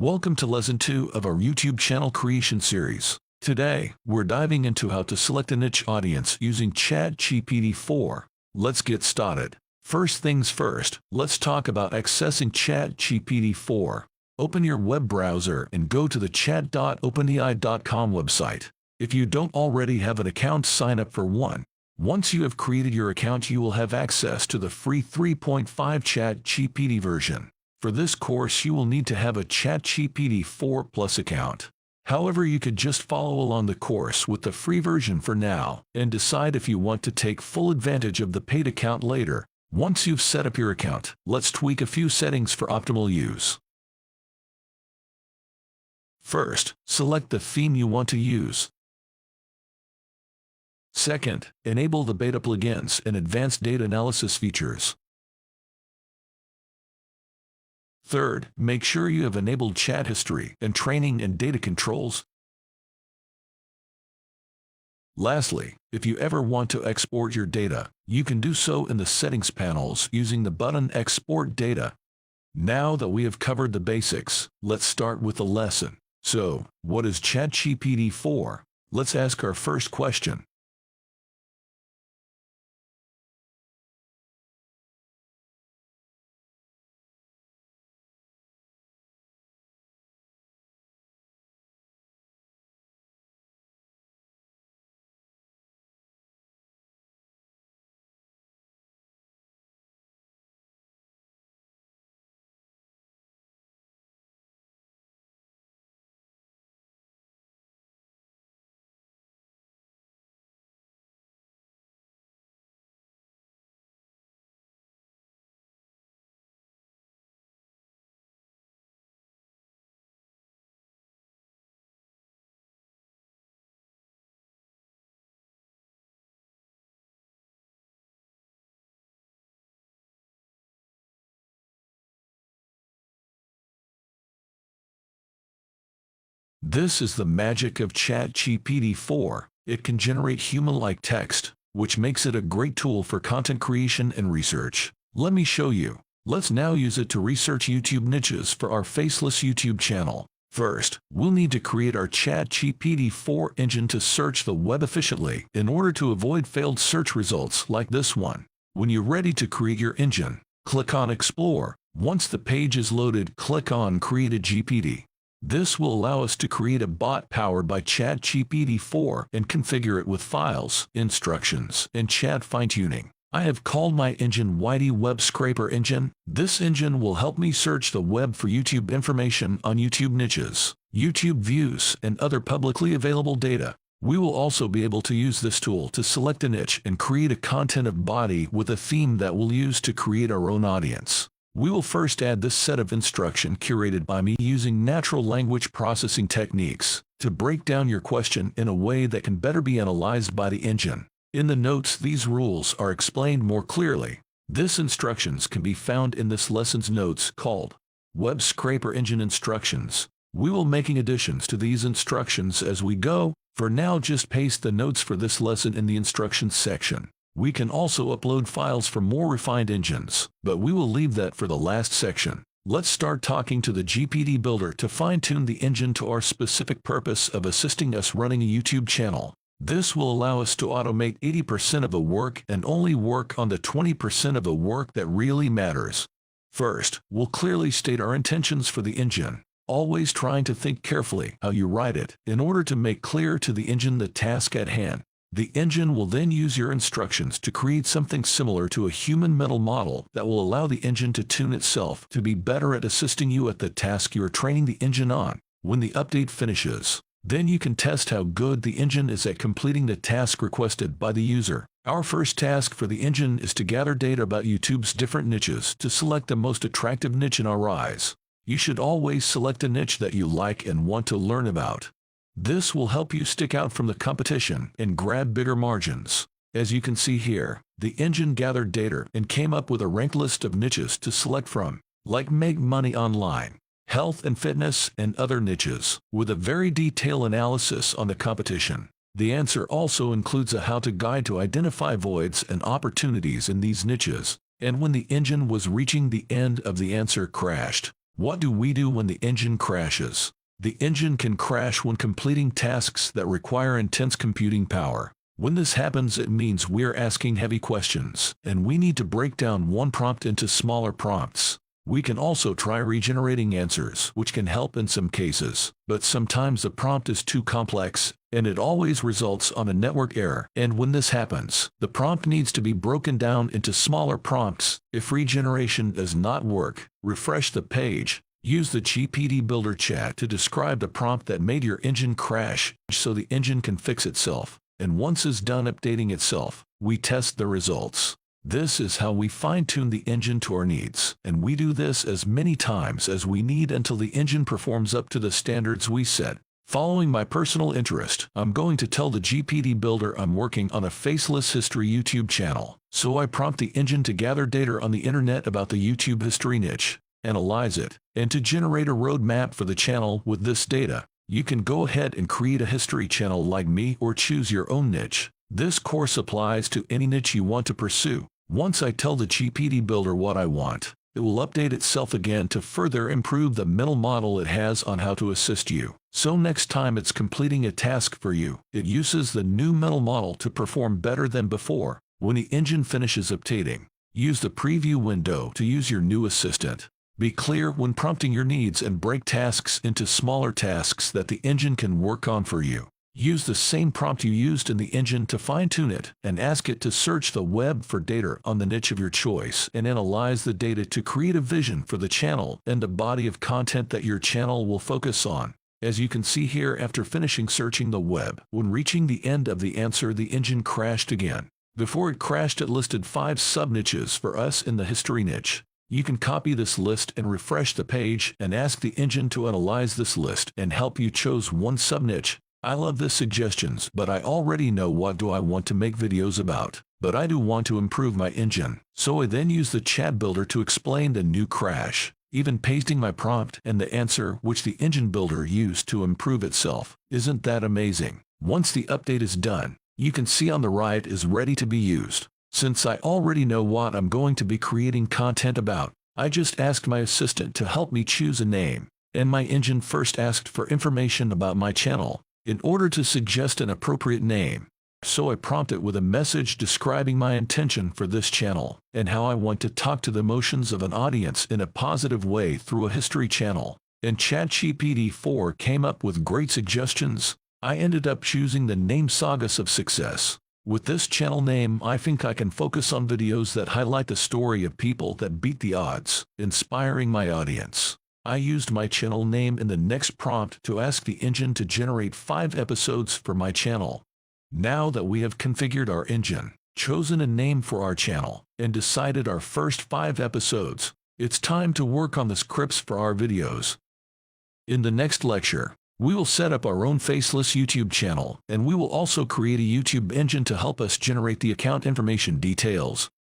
Welcome to Lesson 2 of our YouTube channel creation series. Today, we're diving into how to select a niche audience using chatgpt 4. Let's get started. First things first, let's talk about accessing chatgpt 4. Open your web browser and go to the chat.openai.com website. If you don't already have an account, sign up for one. Once you have created your account, you will have access to the free 3.5 ChatGPT version. For this course, you will need to have a ChatGPT 4 Plus account. However, you could just follow along the course with the free version for now and decide if you want to take full advantage of the paid account later. Once you've set up your account, let's tweak a few settings for optimal use. First, select the theme you want to use. Second, enable the beta plugins and advanced data analysis features. Third, make sure you have enabled chat history and training and data controls. Lastly, if you ever want to export your data, you can do so in the settings panels using the button Export Data. Now that we have covered the basics, let's start with the lesson. So, what is ChatGPT 4? Let's ask our first question. This is the magic of ChatGPT 4. It can generate human-like text, which makes it a great tool for content creation and research. Let me show you. Let's now use it to research YouTube niches for our faceless YouTube channel. First, we'll need to create our ChatGPT 4 engine to search the web efficiently in order to avoid failed search results like this one. When you're ready to create your engine, click on Explore. Once the page is loaded, click on Create a GPT. This will allow us to create a bot powered by ChatGPT 4 and configure it with files, instructions, and chat fine-tuning. I have called my engine Whitey Web Scraper Engine. This engine will help me search the web for YouTube information on YouTube niches, YouTube views, and other publicly available data. We will also be able to use this tool to select a niche and create a content of body with a theme that we'll use to create our own audience. We will first add this set of instruction curated by me using natural language processing techniques to break down your question in a way that can better be analyzed by the engine. In the notes, these rules are explained more clearly. This instructions can be found in this lesson's notes called Web Scraper Engine Instructions. We will making additions to these instructions as we go. For now, just paste the notes for this lesson in the instructions section. We can also upload files for more refined engines, but we will leave that for the last section. Let's start talking to the GPT Builder to fine-tune the engine to our specific purpose of assisting us running a YouTube channel. This will allow us to automate 80% of the work and only work on the 20% of the work that really matters. First, we'll clearly state our intentions for the engine, always trying to think carefully how you write it in order to make clear to the engine the task at hand. The engine will then use your instructions to create something similar to a human mental model that will allow the engine to tune itself to be better at assisting you at the task you are training the engine on. When the update finishes, then you can test how good the engine is at completing the task requested by the user. Our first task for the engine is to gather data about YouTube's different niches to select the most attractive niche in our eyes. You should always select a niche that you like and want to learn about. This will help you stick out from the competition and grab bigger margins. As you can see here, the engine gathered data and came up with a ranked list of niches to select from, like make money online, health and fitness, and other niches, with a very detailed analysis on the competition. The answer also includes a how-to guide to identify voids and opportunities in these niches, and when the engine was reaching the end of the answer crashed. What do we do when the engine crashes? The engine can crash when completing tasks that require intense computing power. When this happens, it means we're asking heavy questions, and we need to break down one prompt into smaller prompts. We can also try regenerating answers, which can help in some cases, but sometimes the prompt is too complex, and it always results on a network error. And when this happens, the prompt needs to be broken down into smaller prompts. If regeneration does not work, refresh the page. Use the GPT Builder chat to describe the prompt that made your engine crash so the engine can fix itself. And once it's done updating itself, we test the results. This is how we fine-tune the engine to our needs, and we do this as many times as we need until the engine performs up to the standards we set. Following my personal interest, I'm going to tell the GPT Builder I'm working on a faceless history YouTube channel. So I prompt the engine to gather data on the internet about the YouTube history niche, analyze it, and to generate a roadmap for the channel with this data. You can go ahead and create a history channel like me or choose your own niche. This course applies to any niche you want to pursue. Once I tell the GPT Builder what I want, it will update itself again to further improve the mental model it has on how to assist you. So next time it's completing a task for you, it uses the new mental model to perform better than before. When the engine finishes updating, use the preview window to use your new assistant. Be clear when prompting your needs and break tasks into smaller tasks that the engine can work on for you. Use the same prompt you used in the engine to fine-tune it, and ask it to search the web for data on the niche of your choice and analyze the data to create a vision for the channel and a body of content that your channel will focus on. As you can see here, after finishing searching the web, when reaching the end of the answer, the engine crashed again. Before it crashed, it listed 5 sub-niches for us in the history niche. You can copy this list and refresh the page and ask the engine to analyze this list and help you choose one sub-niche. I love the suggestions, but I already know what do I want to make videos about. But I do want to improve my engine. So I then use the chat builder to explain the new crash, even pasting my prompt and the answer which the engine builder used to improve itself. Isn't that amazing? Once the update is done, you can see on the right is ready to be used. Since I already know what I'm going to be creating content about, I just asked my assistant to help me choose a name, and my engine first asked for information about my channel in order to suggest an appropriate name. So I prompt it with a message describing my intention for this channel and how I want to talk to the emotions of an audience in a positive way through a history channel. And chatgpt 4 came up with great suggestions. I ended up choosing the name Sagas of Success. With this channel name, I think I can focus on videos that highlight the story of people that beat the odds, inspiring my audience. I used my channel name in the next prompt to ask the engine to generate 5 episodes for my channel. Now that we have configured our engine, chosen a name for our channel, and decided our first 5 episodes, it's time to work on the scripts for our videos. In the next lecture, we will set up our own faceless YouTube channel, and we will also create a YouTube engine to help us generate the account information details.